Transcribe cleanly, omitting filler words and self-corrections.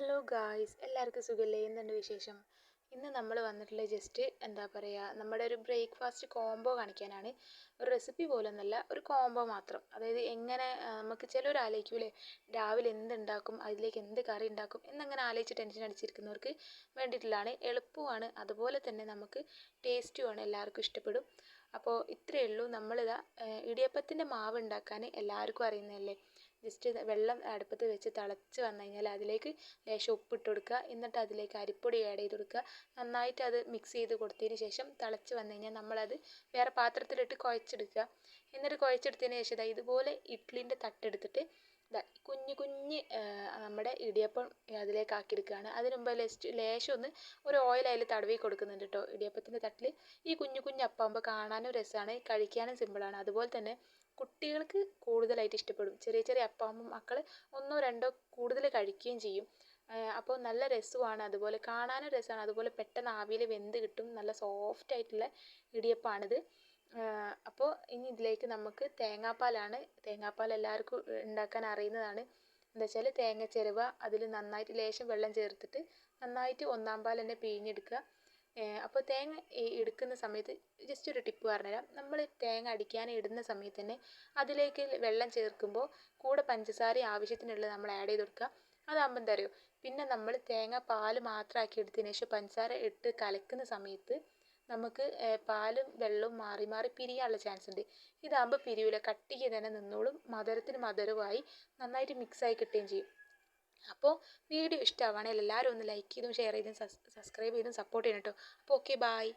Hello guys, എല്ലാവർക്കും സുഖല്ലേ? എന്തുണ്ട് വിശേഷം? ഇന്ന് നമ്മൾ വന്നിട്ടുള്ള ജസ്റ്റ് എന്താ പറയുക, നമ്മുടെ ഒരു ബ്രേക്ക്ഫാസ്റ്റ് കോംബോ കാണിക്കാനാണ്. ഒരു റെസിപ്പി പോലൊന്നല്ല, ഒരു കോംബോ മാത്രം. അതായത് എങ്ങനെ നമുക്ക് ചിലർ ആലോചിക്കൂലേ, രാവിലെ എന്തുണ്ടാക്കും, അതിലേക്ക് എന്ത് കറി ഉണ്ടാക്കും എന്നങ്ങനെ ആലോചിച്ച് ടെൻഷൻ അടിച്ചിരിക്കുന്നവർക്ക് വേണ്ടിയിട്ടുള്ളതാണ്. എളുപ്പമാണ്, അതുപോലെ തന്നെ നമുക്ക് ടേസ്റ്റുമാണ്, എല്ലാവർക്കും ഇഷ്ടപ്പെടും. അപ്പോൾ ഇത്രയേ ഉള്ളൂ. നമ്മളിതാ ഇടിയപ്പത്തിൻ്റെ മാവ് ഉണ്ടാക്കാൻ എല്ലാവർക്കും അറിയുന്നതല്ലേ. ജസ്റ്റ് വെള്ളം അടുപ്പത്ത് വെച്ച് തിളച്ച് വന്നു കഴിഞ്ഞാൽ അതിലേക്ക് ലേശം ഉപ്പിട്ട് കൊടുക്കുക. എന്നിട്ട് അതിലേക്ക് അരിപ്പൊടി ആഡ് ചെയ്ത് കൊടുക്കുക. നന്നായിട്ട് അത് മിക്സ് ചെയ്ത് കൊടുത്തതിന് ശേഷം തിളച്ച് വന്നു കഴിഞ്ഞാൽ നമ്മളത് വേറെ പാത്രത്തിലിട്ട് കുഴച്ചെടുക്കുക. എന്നിട്ട് കുഴച്ചെടുത്തതിന് ശേഷം ഇതുപോലെ ഇഡ്ഡലിൻ്റെ തട്ടെടുത്തിട്ട് കുഞ്ഞ് കുഞ്ഞ് നമ്മുടെ ഇടിയപ്പം അതിലേക്ക് ആക്കിയെടുക്കുകയാണ്. അതിന് മുമ്പ് ലേശം ഒന്ന് ഒരു ഓയിൽ അതിൽ തടവി കൊടുക്കുന്നുണ്ട് കേട്ടോ ഇടിയപ്പത്തിൻ്റെ തട്ടിൽ. ഈ കുഞ്ഞു കുഞ്ഞ് അപ്പാകുമ്പോൾ കാണാനും രസമാണ്, കഴിക്കാനും സിമ്പിളാണ്. അതുപോലെ തന്നെ കുട്ടികൾക്ക് കൂടുതലായിട്ട് ഇഷ്ടപ്പെടും. ചെറിയ ചെറിയ അപ്പാകുമ്പോൾ മക്കൾ ഒന്നോ രണ്ടോ കൂടുതൽ കഴിക്കുകയും ചെയ്യും. അപ്പോൾ നല്ല രസവുമാണ്, അതുപോലെ കാണാനും രസമാണ്, അതുപോലെ പെട്ടെന്ന് ആവിയിൽ വെന്ത് കിട്ടും. നല്ല സോഫ്റ്റ് ആയിട്ടുള്ള ഇടിയപ്പമാണിത്. അപ്പോൾ ഇനി ഇതിലേക്ക് നമുക്ക് തേങ്ങാപ്പാൽ എല്ലാവർക്കും ഉണ്ടാക്കാൻ അറിയുന്നതാണ്. എന്താ വെച്ചാൽ തേങ്ങ ചിരവുക, അതിൽ നന്നായിട്ട് ലേശം വെള്ളം ചേർത്തിട്ട് നന്നായിട്ട് ഒന്നാം പാൽ തന്നെ പിഴിഞ്ഞെടുക്കുക. അപ്പോൾ തേങ്ങ എടുക്കുന്ന സമയത്ത് ജസ്റ്റ് ഒരു ടിപ്പ് പറഞ്ഞുതരാം. നമ്മൾ തേങ്ങ അടിക്കാൻ ഇടുന്ന സമയത്ത് തന്നെ അതിലേക്ക് വെള്ളം ചേർക്കുമ്പോൾ കൂടെ പഞ്ചസാര ആവശ്യത്തിനുള്ളത് നമ്മൾ ആഡ് ചെയ്ത് കൊടുക്കുക. അതാകുമ്പോൾ എന്താ അറിയോ, പിന്നെ നമ്മൾ തേങ്ങ പാൽ മാത്രമാക്കി എടുത്തതിന് ശേഷം പഞ്ചസാര ഇട്ട് കലക്കുന്ന സമയത്ത് നമുക്ക് പാലും വെള്ളവും മാറി മാറി പിരിയാനുള്ള ചാൻസ് ഉണ്ട്. ഇതാകുമ്പോൾ പിരിയൂല, കട്ടിക്ക് തന്നെ നിന്നോളും, മധുരത്തിന് മധുരമായി നന്നായിട്ട് മിക്സായി കിട്ടുകയും ചെയ്യും. അപ്പോൾ വീഡിയോ ഇഷ്ടമാവുകയാണെങ്കിൽ എല്ലാവരും ഒന്ന് ലൈക്ക് ചെയ്തും ഷെയർ ചെയ്തും സബ്സ്ക്രൈബ് ചെയ്തും സപ്പോർട്ട് ചെയ്യണം കേട്ടോ. അപ്പോൾ ഓക്കെ, ബായ്.